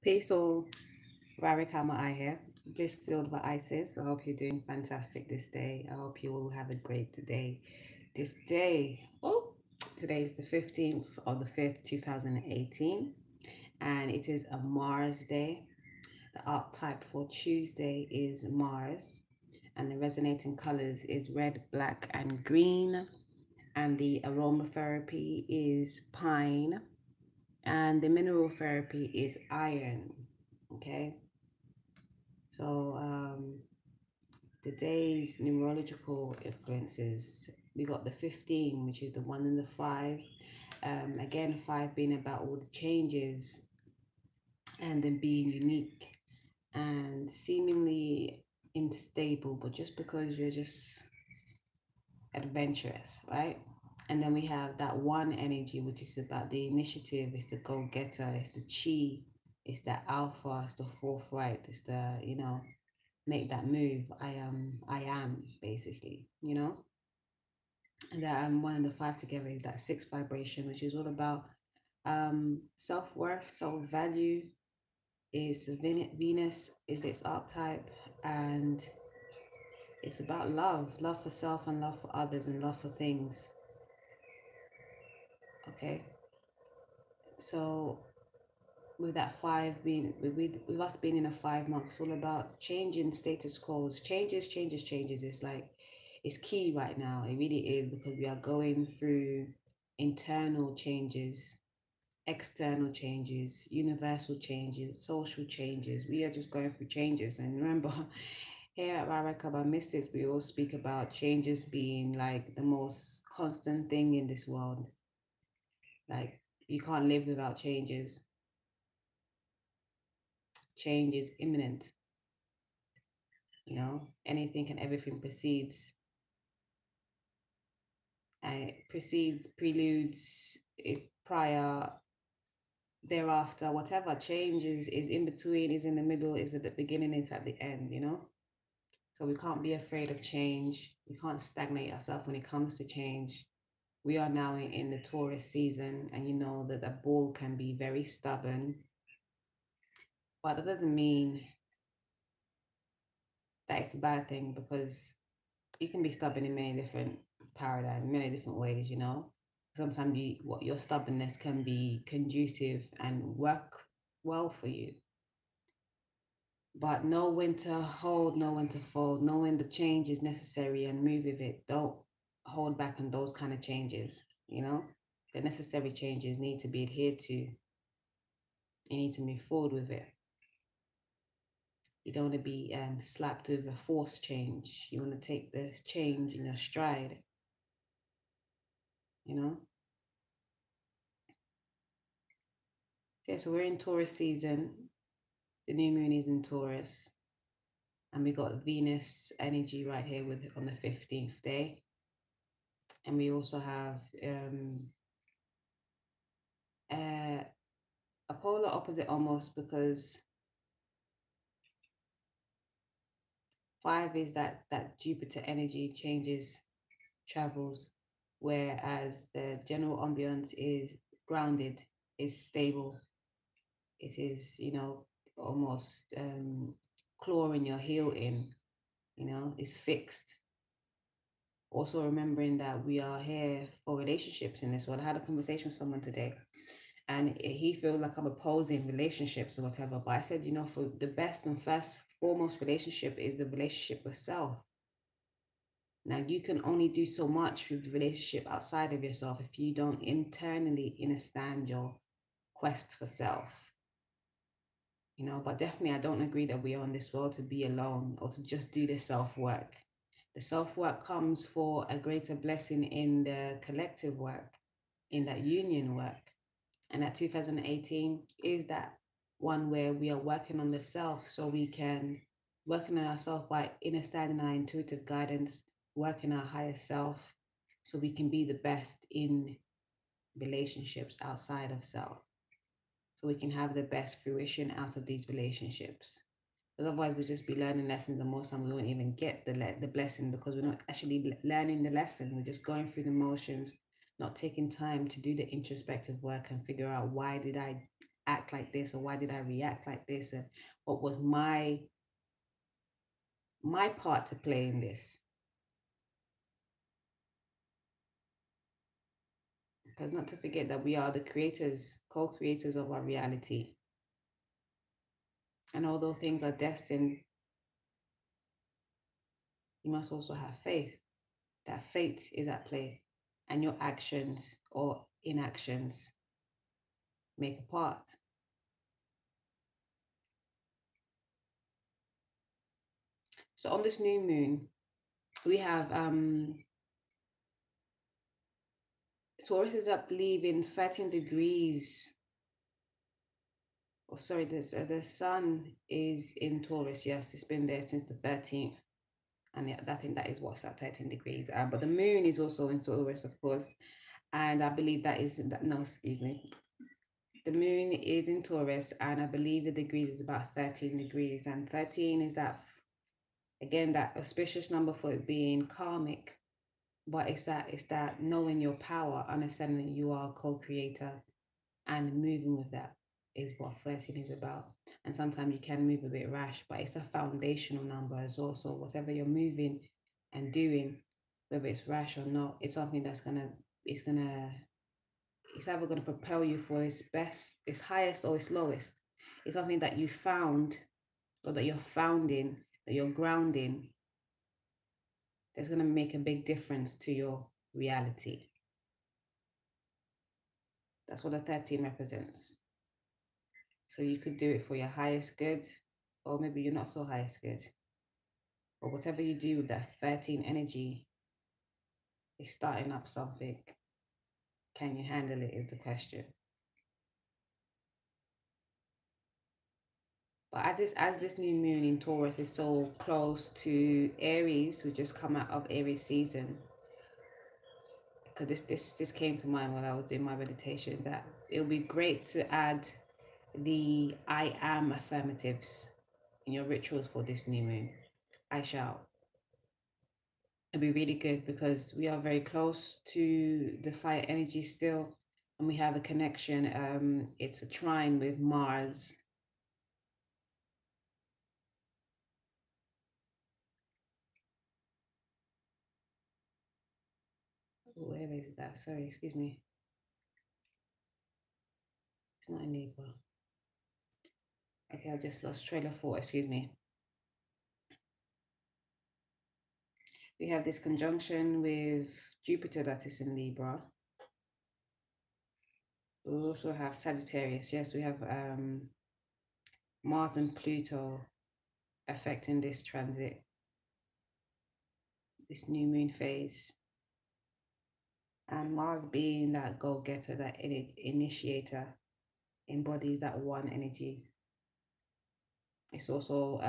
Peace all, RaRe Ka Maai here, Bliss filled by Isis. I hope you're doing fantastic this day. I hope you all have a great day. This day, today is the 15th of the 5th, 2018, and it is a Mars day. The archetype for Tuesday is Mars, and the resonating colors is red, black, and green. And the aromatherapy is pine, and the mineral therapy is iron. Okay, so the day's numerological influences, we got the 15, which is the 1 and the 5. Again, 5 being about all the changes and then being unique and seemingly unstable, but just because you're just adventurous, right? And then we have that 1 energy, which is about the initiative, it's the go-getter, it's the chi, it's the alpha, it's the forthright, it's the, make that move. I am basically, And that 1 and the 5 together is that 6 vibration, which is all about self-worth, self-value. Is Venus is its archetype, and it's about love for self and love for others and love for things. Okay, so with that 5 being with us being in a 5 month, it's all about changing status quos, changes. It's like it's key right now. It really is, because we are going through internal changes, external changes, universal changes, social changes. We are just going through changes. And remember, here at RaRe Ka Maai Mystics, we all speak about changes being like the most constant thing in this world. Like, you can't live without changes. Change is imminent. Anything and everything precedes. And it precedes, preludes, it prior, thereafter, whatever. Change is in between, is in the middle, is at the beginning, is at the end, So we can't be afraid of change. We can't stagnate ourselves when it comes to change. We are now in the Taurus season, and you know that the bull can be very stubborn. But that doesn't mean that it's a bad thing, because you can be stubborn in many different paradigms, many different ways, Sometimes your stubbornness can be conducive and work well for you. But know when to hold, know when to fold, know when the change is necessary and move with it. Don't hold back on those kind of changes, The necessary changes need to be adhered to. You need to move forward with it. You don't want to be slapped with a forced change. You want to take the change in your stride, Yeah, so we're in Taurus season. The new moon is in Taurus. And we got Venus energy right here on the 15th day. And we also have a polar opposite almost, because 5 is that Jupiter energy changes, travels, whereas the general ambience is grounded, is stable. It is, almost clawing your heel in, is fixed. Also remembering that we are here for relationships in this world. I had a conversation with someone today, and he feels like I'm opposing relationships or whatever. But I said, for the best and first foremost relationship is the relationship with self. Now, you can only do so much with the relationship outside of yourself if you don't internally understand your quest for self. But definitely I don't agree that we are on this world to be alone or to just do the self-work. The self-work comes for a greater blessing in the collective work, in that union work. And that 2018 is that one where we are working on the self, so we can working on ourselves by understanding our intuitive guidance, working our higher self, so we can be the best in relationships outside of self, so we can have the best fruition out of these relationships. Because otherwise we'll just be learning lessons, and most times we won't even get the blessing, because we're not actually learning the lesson. We're just going through the motions, not taking time to do the introspective work and figure out, why did I act like this, or why did I react like this, and what was my part to play in this. Because not to forget that we are the creators, co-creators of our reality. And although things are destined, you must also have faith that fate is at play, and your actions or inactions make a part. So on this new moon, we have Taurus is, I believe, in 13 degrees. Oh, sorry, the sun is in Taurus. Yes, it's been there since the 13th. And yeah, I think that is what's at 13 degrees. But the moon is also in Taurus, of course. And I believe that is, no, excuse me. The moon is in Taurus, and I believe the degrees is about 13 degrees. And 13 is that, again, that auspicious number for it being karmic. But it's that knowing your power, understanding that you are a co-creator, and moving with that is what 13 is about. And sometimes you can move a bit rash, but it's a foundational number as well. So whatever you're moving and doing, whether it's rash or not, it's something that's it's either gonna propel you for its best, its highest, or its lowest. It's something that you found, or that you're founding, that you're grounding, that's gonna make a big difference to your reality. That's what the 13 represents. So you could do it for your highest good, or maybe you're not so highest good. But whatever you do with that 13 energy is starting up something. Can you handle it is the question. But as this new moon in Taurus is so close to Aries, we just come out of Aries season. Because this came to mind while I was doing my meditation, that it would be great to add the I am affirmatives in your rituals for this new moon. I shall. It'd be really good because we are very close to the fire energy still, and we have a connection. It's a trine with Mars. Where is that? Sorry, excuse me. It's not in Libra. Okay, I just lost trail of thought, excuse me. We have this conjunction with Jupiter that is in Libra. We also have Sagittarius. Yes, we have Mars and Pluto affecting this transit, this new moon phase. And Mars being that go-getter, that initiator, embodies that one energy. It's also,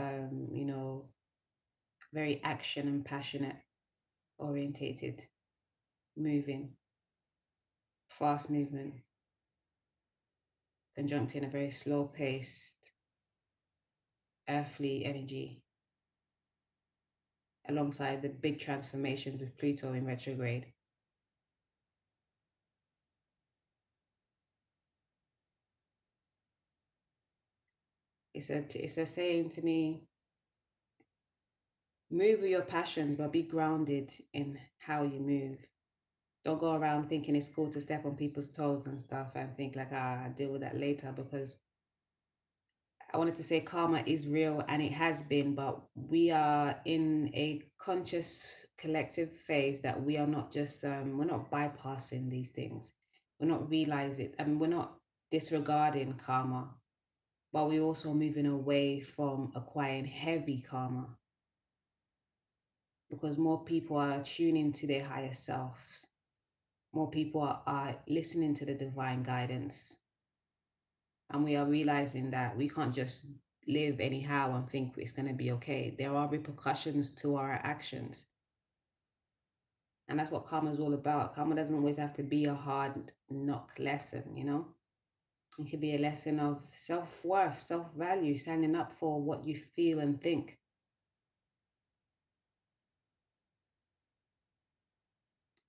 very action and passionate orientated, moving, fast movement, conjuncting a very slow-paced, earthly energy, alongside the big transformations with Pluto in retrograde. It's a saying to me, move with your passions, but be grounded in how you move. Don't go around thinking it's cool to step on people's toes and stuff and think like, I'll deal with that later, because I wanted to say karma is real, and it has been, but we are in a conscious collective phase that we are not just, we're not bypassing these things. We're not realizing, we're not disregarding karma, but we're also moving away from acquiring heavy karma, because more people are tuning to their higher selves. More people are listening to the divine guidance. And we are realizing that we can't just live anyhow and think it's going to be okay. There are repercussions to our actions. And that's what karma is all about. Karma doesn't always have to be a hard knock lesson, It could be a lesson of self-worth, self-value, standing up for what you feel and think.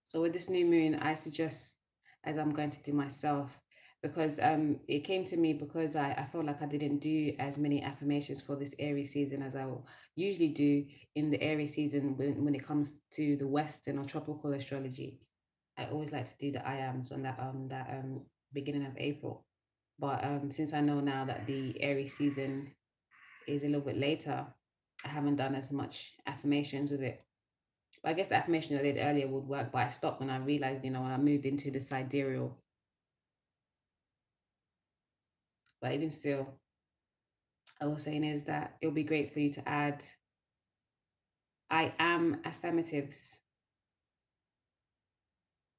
So with this new moon, I suggest, as I'm going to do myself, because it came to me because I felt like I didn't do as many affirmations for this Aries season as I usually do in the Aries season when it comes to the Western or tropical astrology. I always like to do the I ams on that beginning of April. But since I know now that the Aries season is a little bit later, I haven't done as much affirmations with it. But I guess the affirmation I did earlier would work, but I stopped when I realized, when I moved into the sidereal. But even still, I was saying is that it'll be great for you to add I am affirmatives,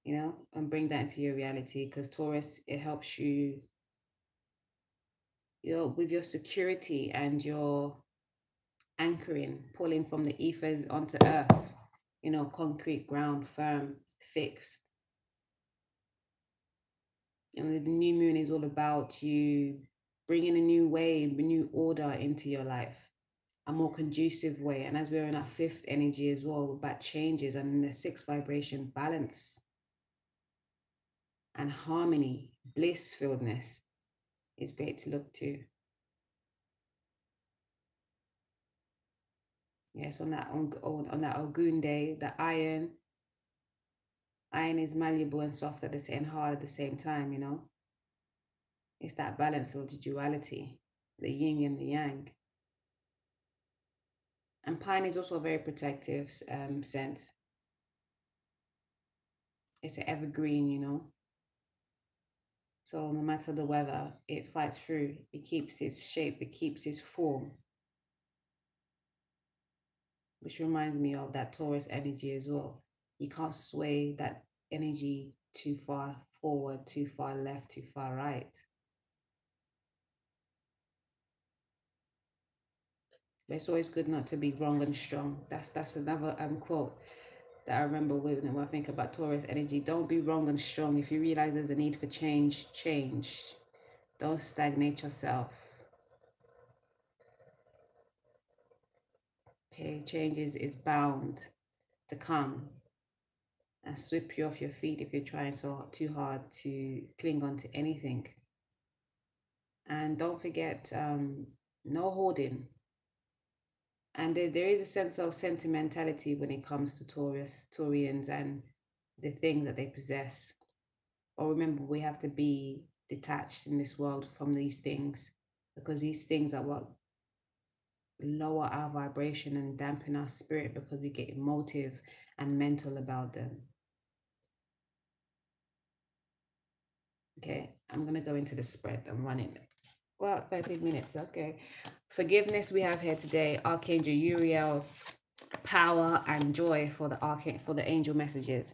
and bring that into your reality, because Taurus, it helps you with your security and your anchoring, pulling from the ethers onto earth, concrete ground, firm, fixed. And the new moon is all about you bringing a new way, a new order into your life, a more conducive way. And as we're in our fifth energy as well, about changes, and in the sixth vibration, balance and harmony, blissfulness is great to look to. Yes, on that Ogun day, the iron is malleable and soft at the same, hard at the same time. It's that balance of the duality, the yin and the yang. And pine is also a very protective scent. It's an evergreen. So no matter the weather, it fights through. It keeps its shape. It keeps its form. Which reminds me of that Taurus energy as well. You can't sway that energy too far forward, too far left, too far right. But it's always good not to be wrong and strong. That's another quote that I remember when I think about Taurus energy. Don't be wrong and strong. If you realize there's a need for change, change. Don't stagnate yourself. Okay, change is bound to come and sweep you off your feet if you're trying so too hard to cling on to anything. And don't forget, no hoarding. And there is a sense of sentimentality when it comes to Taurians and the things that they possess. Or remember, we have to be detached in this world from these things, because these things are what lower our vibration and dampen our spirit, because we get emotive and mental about them. Okay, I'm going to go into the spread. I'm running. Well, 13 minutes. Okay. Forgiveness we have here today. Archangel Uriel, power and joy for the angel messages.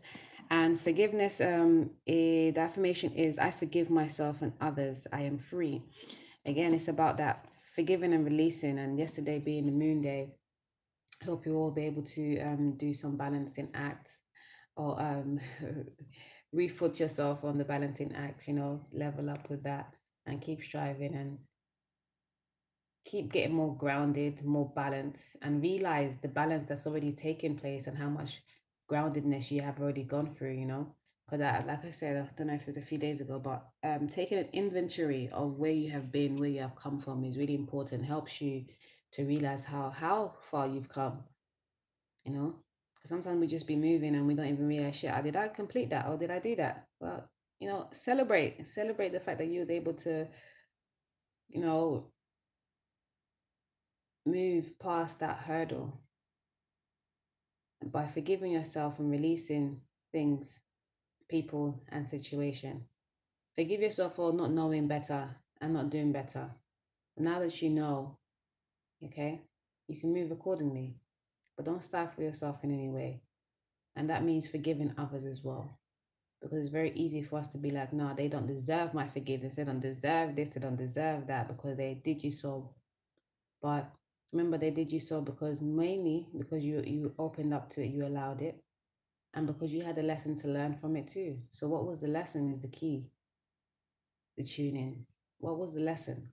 And forgiveness, the affirmation is, I forgive myself and others. I am free. Again, it's about that forgiving and releasing. And yesterday being the moon day, I hope you all be able to do some balancing acts, or refoot yourself on the balancing acts, level up with that and keep striving and keep getting more grounded, more balanced, and realize the balance that's already taken place and how much groundedness you have already gone through. Because like I said, I don't know if it was a few days ago, but taking an inventory of where you have been, where you have come from is really important. Helps you to realize how far you've come, Because sometimes we just be moving and we don't even realize, shit, did I complete that or did I do that? Well, celebrate the fact that you was able to, move past that hurdle by forgiving yourself and releasing things, people, and situation. Forgive yourself for not knowing better and not doing better. Now that you know, okay, you can move accordingly, but don't stifle yourself in any way. And that means forgiving others as well. Because it's very easy for us to be like, no, they don't deserve my forgiveness. They don't deserve this. They don't deserve that because they did you so. But remember, they did you so mainly because you opened up to it, you allowed it, and because you had a lesson to learn from it too. So what was the lesson is the key. The tune in. What was the lesson?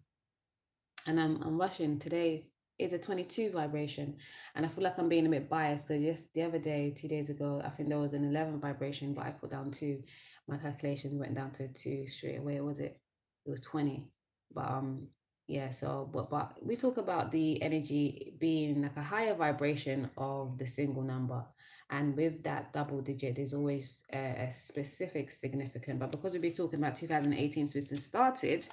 And I'm rushing today. It's a 22 vibration, and I feel like I'm being a bit biased because just the other day, 2 days ago, I think there was an 11 vibration, but I put down 2. My calculations went down to 2 straight away. Was it? it was 20. But yeah, so but we talk about the energy being like a higher vibration of the single number. And with that double digit, there's always a specific significant. But because we've been talking about 2018 since it started,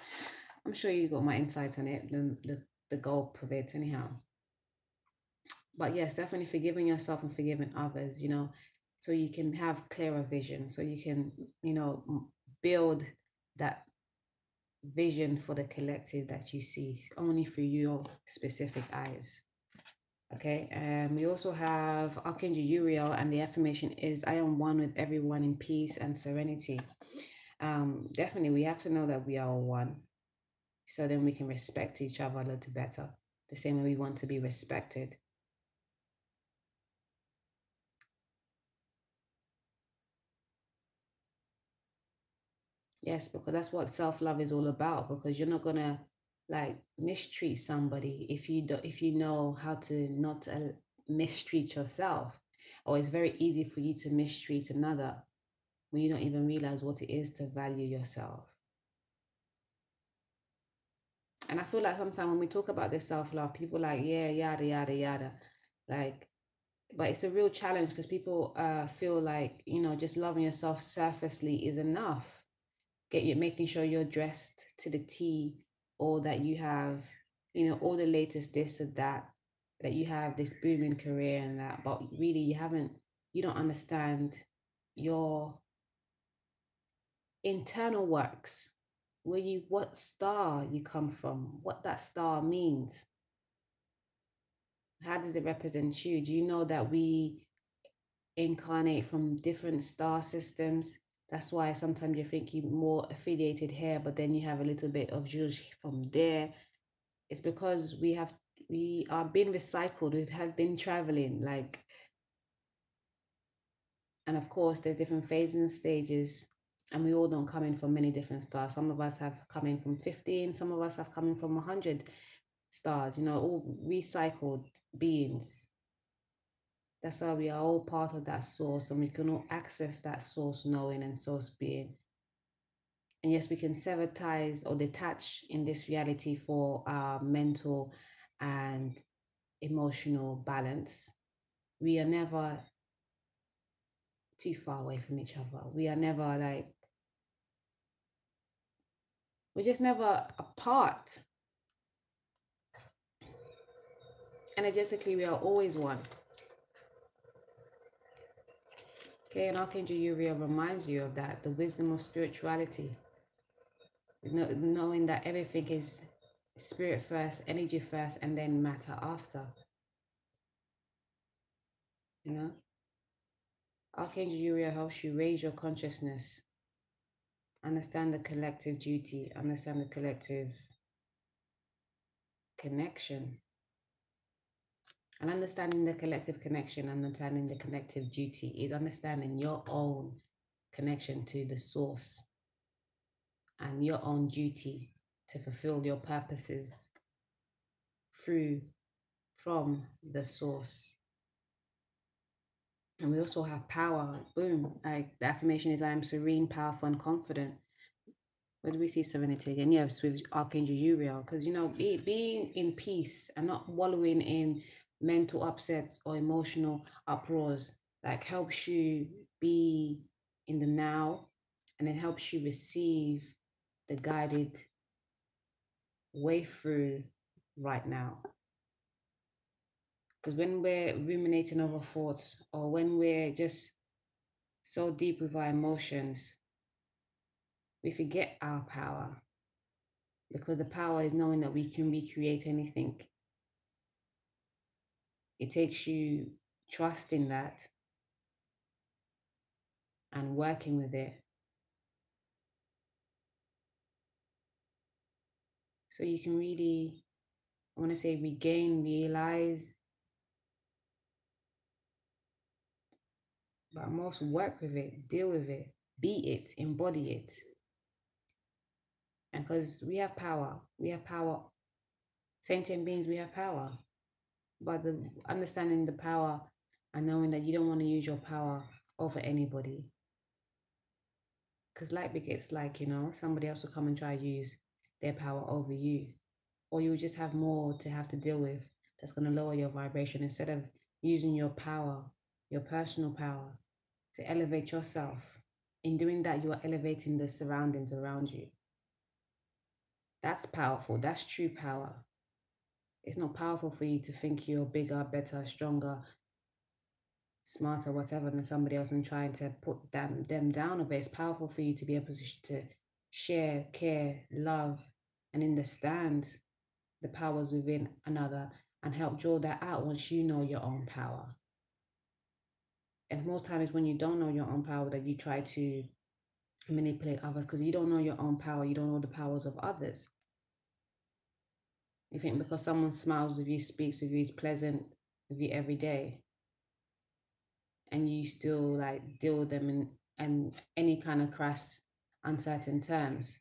I'm sure you got my insights on it, the gulp of it anyhow. But yes, definitely forgiving yourself and forgiving others, so you can have clearer vision, so you can, build that vision for the collective that you see only through your specific eyes. Okay, we also have Archangel Uriel, and the affirmation is, I am one with everyone in peace and serenity. Definitely, we have to know that we are all one, so then we can respect each other a little better, the same way we want to be respected. Yes, because that's what self-love is all about, because you're not gonna like mistreat somebody if you know how to not mistreat yourself. Or it's very easy for you to mistreat another when you don't even realize what it is to value yourself. And I feel like sometimes when we talk about this self-love, people like, yeah, yada yada yada. Like, but it's a real challenge because people feel like, just loving yourself surfacely is enough. Making sure you're dressed to the T, or that you have, all the latest this or that you have this booming career and that, but really you don't understand your internal works, what star you come from, what that star means. How does it represent you? Do you know that we incarnate from different star systems? That's why sometimes you think you're more affiliated here, but then you have a little bit of Jules from there. It's because we are being recycled. We have been traveling, like, and of course there's different phases and stages, and we all don't come in from many different stars. Some of us have come in from 15, some of us have come in from 100 stars, all recycled beings. That's why we are all part of that source, and we can all access that source knowing and source being. And yes, we can sever ties or detach in this reality for our mental and emotional balance. We are never too far away from each other. We are never like, we're just never apart. Energetically, we are always one. Okay, and Archangel Uriel reminds you of that, the wisdom of spirituality. Knowing that everything is spirit first, energy first, and then matter after. Archangel Uriel helps you raise your consciousness, understand the collective duty, understand the collective connection. And understanding the collective connection, understanding the collective duty is understanding your own connection to the source and your own duty to fulfill your purposes from the source. And we also have power. Boom. Like the affirmation is, I am serene, powerful, and confident. Where do we see serenity again? Yes, with Archangel Uriel. Because, being in peace and not wallowing in mental upsets or emotional uproars, like, helps you be in the now, and it helps you receive the guided way through right now. Because when we're ruminating over thoughts, or when we're just so deep with our emotions, we forget our power, because the power is knowing that we can recreate anything. It takes you trusting that and working with it, so you can really, I want to say, regain, realize, but most work with it, deal with it, be it, embody it. And because we have power, sentient beings, we have power. But understanding the power and knowing that you don't want to use your power over anybody. Because like begets like, somebody else will come and try to use their power over you, or you just have more to have to deal with that's going to lower your vibration instead of using your power, your personal power, to elevate yourself. In doing that, you are elevating the surroundings around you. That's powerful. That's true power. It's not powerful for you to think you're bigger, better, stronger, smarter, whatever than somebody else and trying to put them down. But it's powerful for you to be able to share, care, love, and understand the powers within another and help draw that out once you know your own power. And most times when you don't know your own power, that you try to manipulate others because you don't know your own power, you don't know the powers of others. You think because someone smiles with you, speaks with you, is pleasant with you every day, and you still like deal with them in any kind of crass, uncertain terms.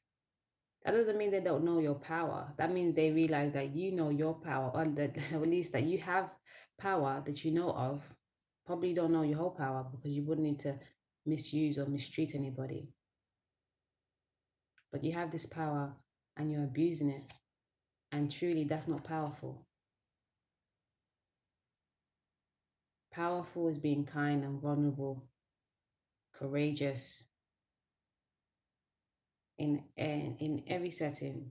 That doesn't mean they don't know your power. That means they realize that you know your power, or that at least that you have power that you know of. Probably don't know your whole power because you wouldn't need to misuse or mistreat anybody. But you have this power and you're abusing it. And truly, that's not powerful. Powerful is being kind and vulnerable, courageous in every setting.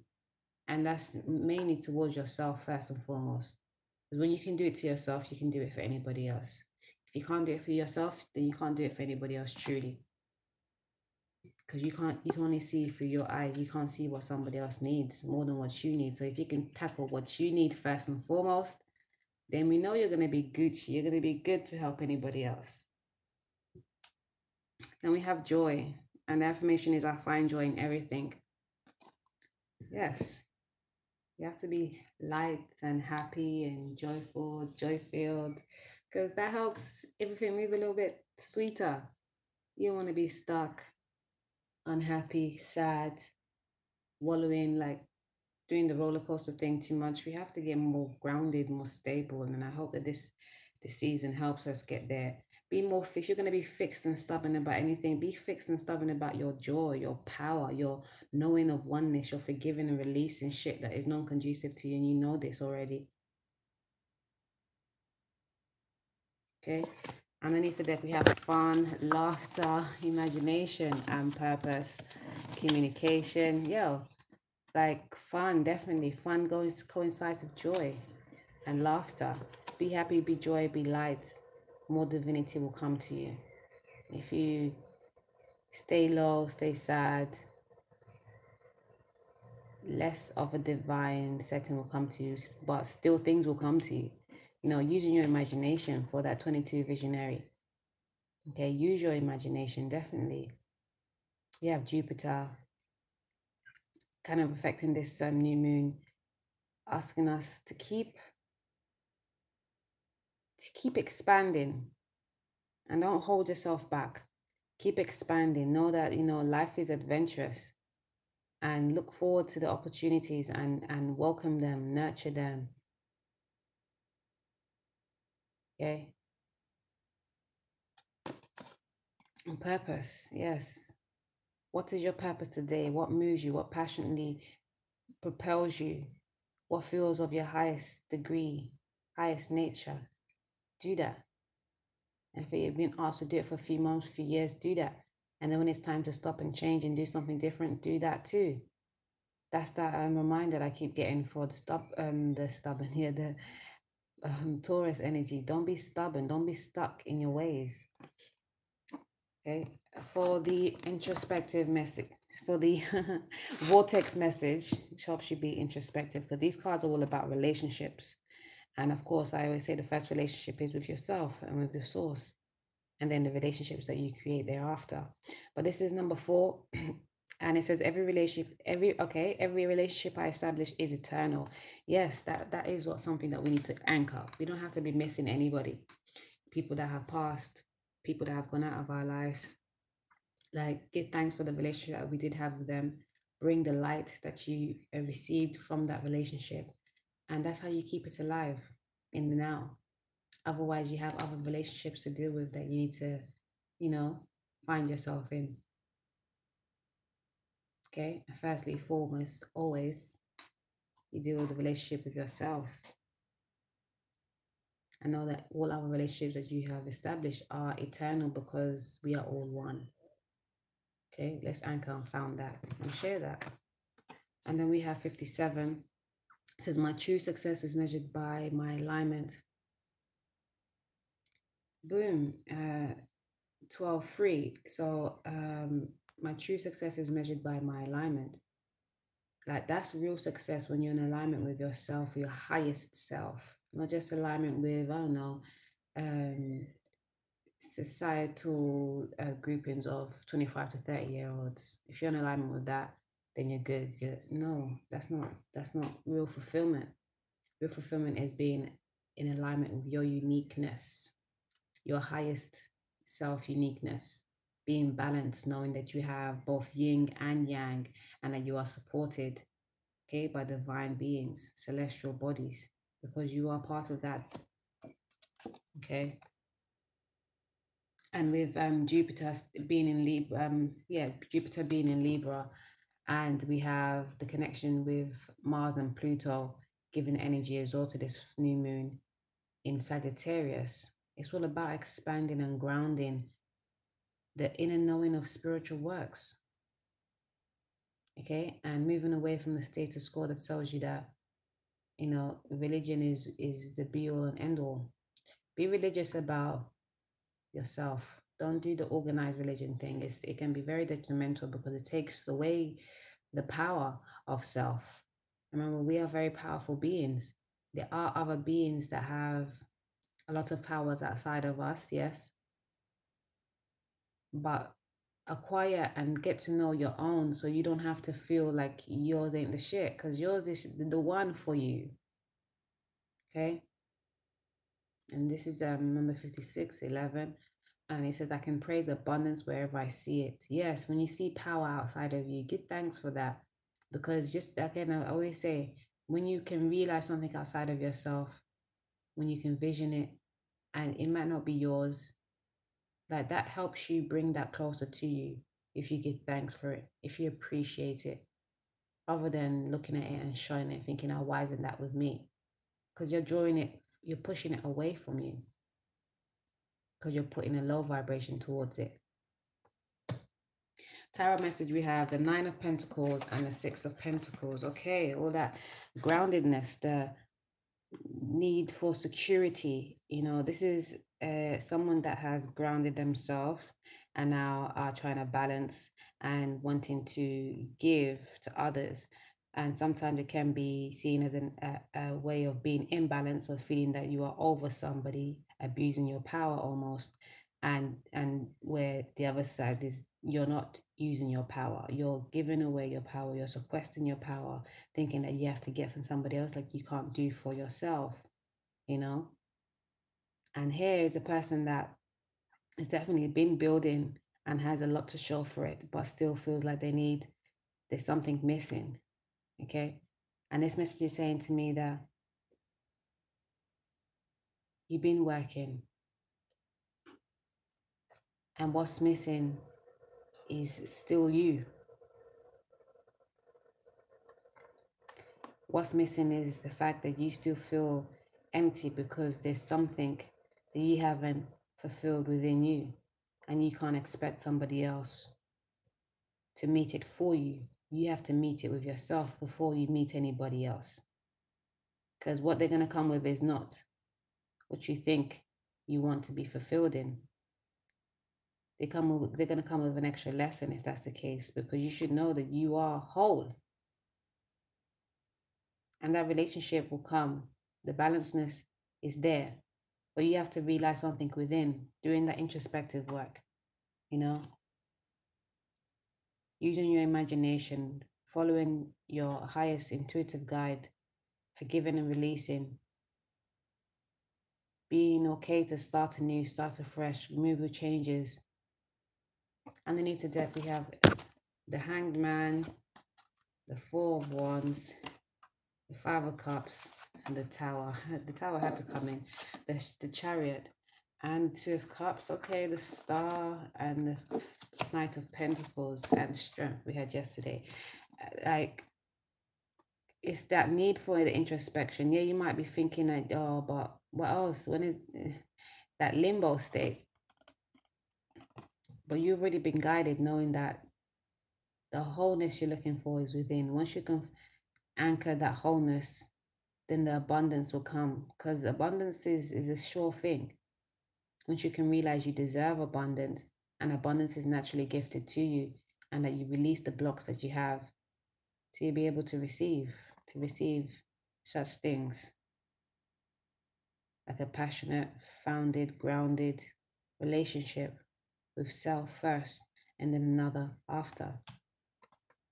And that's mainly towards yourself first and foremost. Because when you can do it to yourself, you can do it for anybody else. If you can't do it for yourself, then you can't do it for anybody else, truly. Because you can only see through your eyes. You can't see what somebody else needs more than what you need. So if you can tackle what you need first and foremost, then we know you're going to be Gucci. You're going to be good to help anybody else. Then we have joy. And the affirmation is, I find joy in everything. Yes. You have to be light and happy and joyful, joy-filled, because that helps everything move a little bit sweeter. You don't want to be stuck, unhappy, sad, wallowing, like doing the roller coaster thing too much. We have to get more grounded, more stable. And I hope that this season helps us get there. Be more fixed. You're going to be fixed and stubborn about anything. Be fixed and stubborn about your joy, your power, your knowing of oneness, your forgiving and releasing shit that is non-conducive to you. And you know this already. Okay. Underneath the deck, we have fun, laughter, imagination, and purpose, communication. Yo, like fun, definitely. Fun coincides with joy and laughter. Be happy, be joy, be light. More divinity will come to you. If you stay low, stay sad, less of a divine setting will come to you, but still things will come to you. You know, using your imagination for that 22 visionary. Okay, use your imagination, definitely. You have Jupiter kind of affecting this new moon, asking us to keep expanding and don't hold yourself back. Keep expanding. Know that, you know, life is adventurous, and look forward to the opportunities and welcome them, nurture them. Okay. And purpose, yes. What is your purpose today? What moves you? What passionately propels you? What feels of your highest degree, highest nature? Do that. And if you've been asked to do it for a few months, few years, do that. And then when it's time to stop and change and do something different, do that too. That's that reminder I keep getting for the stubborn here, the Taurus energy. Don't be stubborn. Don't be stuck in your ways. Okay. For the introspective message, for the vortex message, which helps you be introspective, because these cards are all about relationships. And of course, I always say the first relationship is with yourself and with the source, and then the relationships that you create thereafter. But this is number 4. And it says every relationship I establish is eternal. Yes, that is something that we need to anchor. We don't have to be missing anybody. People that have passed, people that have gone out of our lives. Like, give thanks for the relationship that we did have with them. Bring the light that you received from that relationship. And that's how you keep it alive in the now. Otherwise, you have other relationships to deal with that you need to, you know, find yourself in. Okay, and firstly, foremost, always you deal with the relationship with yourself. I know that all other relationships that you have established are eternal because we are all one. Okay, let's anchor and found that and share that. And then we have 57. It says, my true success is measured by my alignment. Boom. 12:3. So my true success is measured by my alignment. Like, that's real success when you're in alignment with yourself, your highest self, not just alignment with, I don't know, societal groupings of 25 to 30-year-olds. If you're in alignment with that, then you're good. No, that's not real fulfillment. Real fulfillment is being in alignment with your uniqueness, your highest self uniqueness, being balanced, knowing that you have both yin and yang, and that you are supported, okay, by divine beings, celestial bodies, because you are part of that, okay. And with Jupiter being in Libra, Jupiter being in Libra, and we have the connection with Mars and Pluto giving energy as well to this new moon in Sagittarius. It's all about expanding and grounding the inner knowing of spiritual works, okay, and moving away from the status quo that tells you that, you know, religion is the be all and end all. Be religious about yourself. Don't do the organized religion thing. It can be very detrimental because it takes away the power of self. Remember, we are very powerful beings. There are other beings that have a lot of powers outside of us, yes, but acquire and get to know your own so you don't have to feel like yours ain't the shit, because yours is the one for you, okay. And this is number 56:11, and it says, I can praise abundance wherever I see it. Yes, when you see power outside of you, give thanks for that, because just again, I always say, when you can realize something outside of yourself, when you can vision it and it might not be yours, like, that helps you bring that closer to you. If you give thanks for it, if you appreciate it, other than looking at it and showing it, thinking, oh, why isn't that with me? Because you're pushing it away from you, because you're putting a low vibration towards it. Tarot message, we have the 9 of Pentacles and the 6 of Pentacles. Okay, all that groundedness, the need for security. You know, this is someone that has grounded themselves and now are trying to balance and wanting to give to others. And sometimes it can be seen as a way of being imbalanced, or feeling that you are over somebody, abusing your power almost. And where the other side is, you're not using your power, you're giving away your power, you're sequestering your power, thinking that you have to get from somebody else, like you can't do for yourself, you know. And here is a person that has definitely been building and has a lot to show for it, but still feels like there's something missing, okay. And this message is saying to me that you've been working, and what's missing is still you. What's missing is the fact that you still feel empty because there's something that you haven't fulfilled within you, and you can't expect somebody else to meet it for you. You have to meet it with yourself before you meet anybody else. Because what they're going to come with is not what you think you want to be fulfilled in. They're going to come with an extra lesson if that's the case, because you should know that you are whole. And that relationship will come. The balancedness is there. But you have to realize something within, doing that introspective work, you know, using your imagination, following your highest intuitive guide, forgiving and releasing, being okay to start anew, start afresh, remove your changes. Underneath the deck, we have the Hanged Man, the Four of Wands, the Five of Cups, and the Tower. The Tower had to come in. The Chariot. And Two of Cups, okay, the Star and the Knight of Pentacles and Strength we had yesterday. Like, it's that need for the introspection. Yeah, you might be thinking like, oh, but what else? When is that limbo state? But you've already been guided knowing that the wholeness you're looking for is within. Once you can anchor that wholeness, then the abundance will come, because abundance is a sure thing. Once you can realize you deserve abundance and abundance is naturally gifted to you, and that you release the blocks that you have to be able to receive such things like a passionate, founded, grounded relationship with self first and then another after.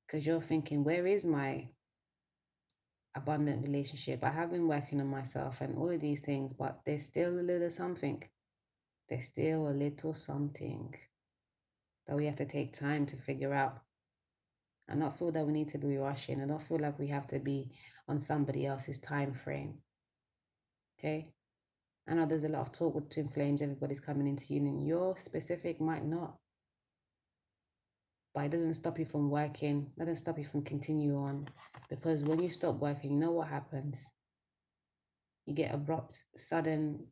Because you're thinking, where is my abundant relationship? I have been working on myself and all of these things, but there's still a little something. There's still a little something that we have to take time to figure out. I don't feel that we need to be rushing. I don't feel like we have to be on somebody else's time frame. Okay? I know there's a lot of talk with twin flames, everybody's coming into union. Your specific might not. But it doesn't stop you from working, doesn't stop you from continue on. Because when you stop working, you know what happens? You get abrupt, sudden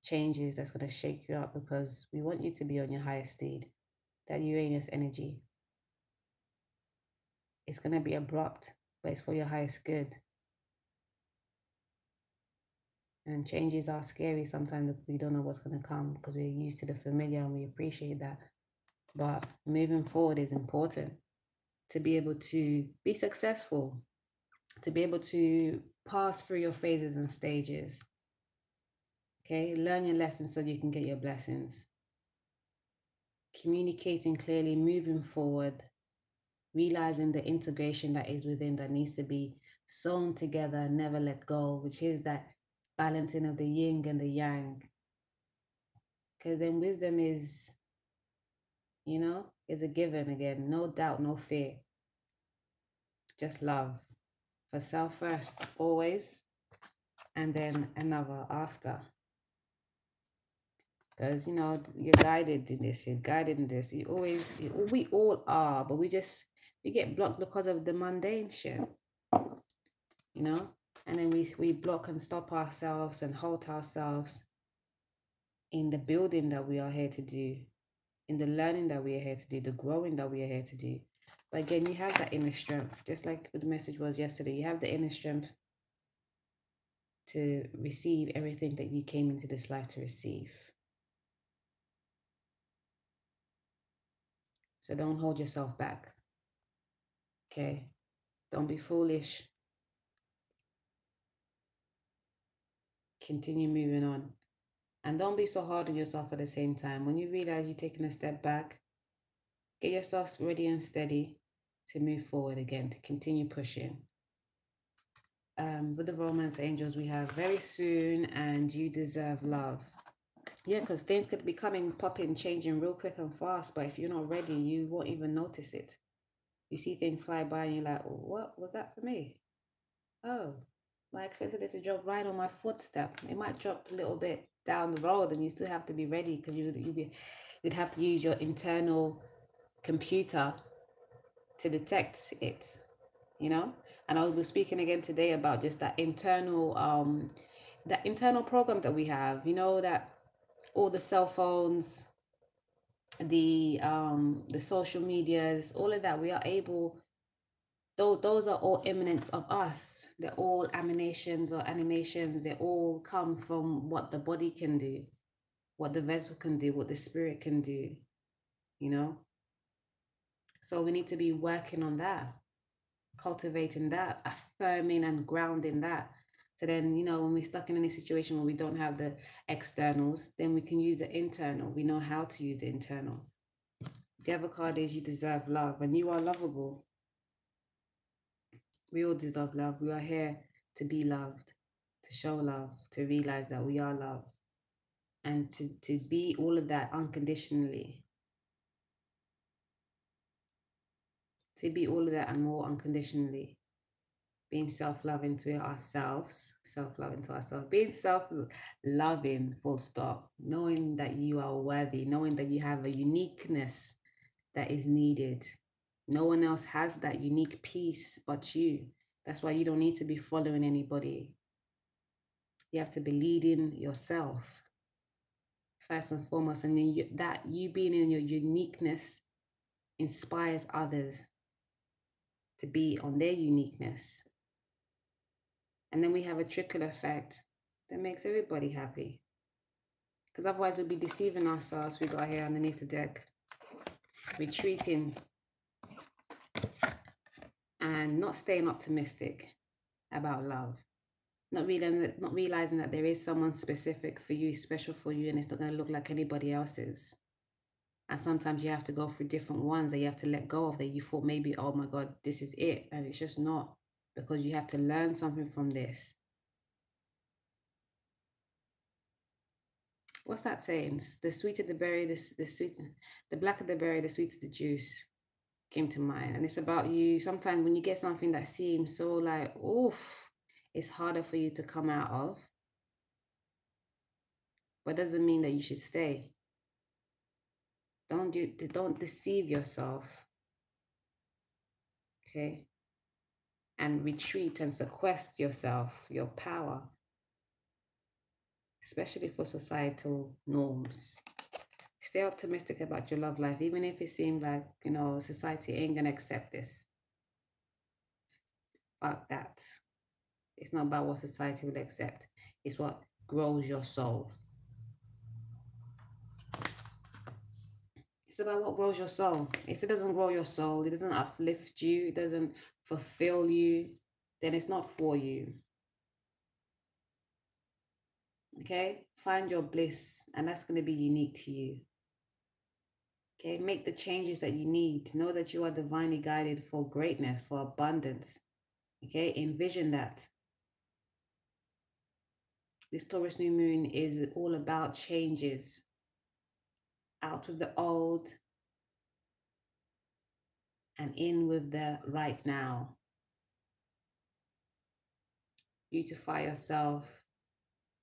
changes that's going to shake you up, because we want you to be on your highest steed. That Uranus energy. It's going to be abrupt, but it's for your highest good. And changes are scary sometimes. We don't know what's going to come because we're used to the familiar and we appreciate that. But moving forward is important to be able to be successful, to be able to pass through your phases and stages. Okay, learn your lessons so you can get your blessings. Communicating clearly, moving forward, realizing the integration that is within that needs to be sewn together, never let go, which is that balancing of the yin and the yang. Because then wisdom is, is a given again. No doubt, no fear. Just love. For self first, always, and then another after. Because, you're guided in this, you're guided in this. We all are, but we get blocked because of the mundane shit, And then we block and stop ourselves and halt ourselves in the building that we are here to do, in the learning that we are here to do, the growing that we are here to do. But again, you have that inner strength, just like the message was yesterday. You have the inner strength to receive everything that you came into this life to receive. So don't hold yourself back. Okay? Don't be foolish. Continue moving on. And don't be so hard on yourself at the same time. When you realize you're taking a step back, get yourself ready and steady to move forward again, to continue pushing. With the romance angels, we have very soon and you deserve love. Yeah, because things could be popping, changing real quick and fast. But if you're not ready, you won't even notice it. You see things fly by and you're like, oh, what was that for me? Oh, I expected this to drop right on my footstep. It might drop a little bit down the road and you still have to be ready, because you'd have to use your internal computer to detect it, And I was speaking again today about just that internal program that we have, that all the cell phones, the social medias, all of that, we are able, those are all eminence of us. They're all emanations or animations. They all come from what the body can do, what the vessel can do, what the spirit can do, So we need to be working on that, cultivating that, affirming and grounding that. So then, when we're stuck in any situation where we don't have the externals, then we can use the internal. We know how to use the internal. The other card is you deserve love, and you are lovable. We all deserve love. We are here to be loved, to show love, to realize that we are loved, and to be all of that unconditionally. To be all of that and more unconditionally. being self-loving to ourselves, being self-loving, full stop, knowing that you are worthy, knowing that you have a uniqueness that is needed. No one else has that unique piece but you. That's why you don't need to be following anybody. You have to be leading yourself first and foremost, and then you being in your uniqueness inspires others to be on their uniqueness. And then we have a trickle effect that makes everybody happy. Because otherwise we'll be deceiving ourselves. We got here underneath the deck, retreating and not staying optimistic about love. Not realizing that there is someone specific for you, special for you, and it's not going to look like anybody else's. And sometimes you have to go through different ones that you have to let go of, that you thought maybe, oh my God, this is it. And it's just not, because you have to learn something from this. What's that saying? The sweeter the berry, the blacker the berry, the sweeter the juice came to mind. And it's about you. Sometimes when you get something that seems so like, oof, it's harder for you to come out of. But doesn't mean that you should stay. Don't deceive yourself. Okay? And retreat and sequester yourself, your power, especially for societal norms. Stay optimistic about your love life, even if it seems like, society ain't gonna accept this. Fuck that. It's not about what society will accept. It's what grows your soul. It's about what grows your soul. If it doesn't grow your soul, it doesn't uplift you, it doesn't fulfill you, then it's not for you. Okay? Find your bliss, and that's going to be unique to you. Okay? Make the changes that you need. Know that you are divinely guided for greatness, for abundance. Okay? Envision that. This Taurus new moon is all about changes. Out with the old and in with the right now. Beautify yourself,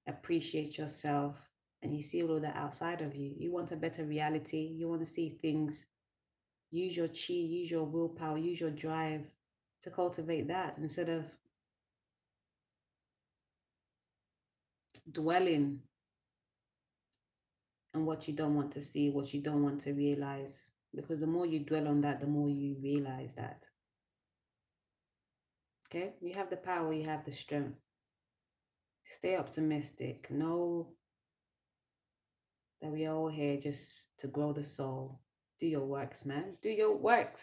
appreciate yourself, and you see all of that outside of you. You want a better reality. You want to see things. Use your chi, use your willpower, use your drive to cultivate that instead of dwelling on what you don't want to see, what you don't want to realize. Because the more you dwell on that, the more you realize that. Okay? You have the power, you have the strength. Stay optimistic. Know that we are all here just to grow the soul. Do your works, man. Do your works.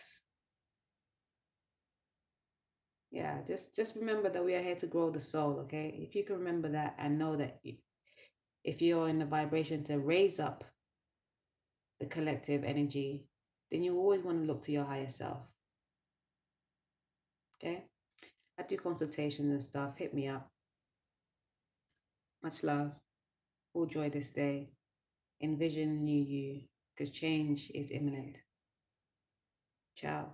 Yeah, just remember that we are here to grow the soul, okay? If you can remember that and know that if you're in the vibration to raise up the collective energy, then you always want to look to your higher self. Okay? I do consultations and stuff. Hit me up. Much love. Full joy this day. Envision new you, because change is imminent. Ciao.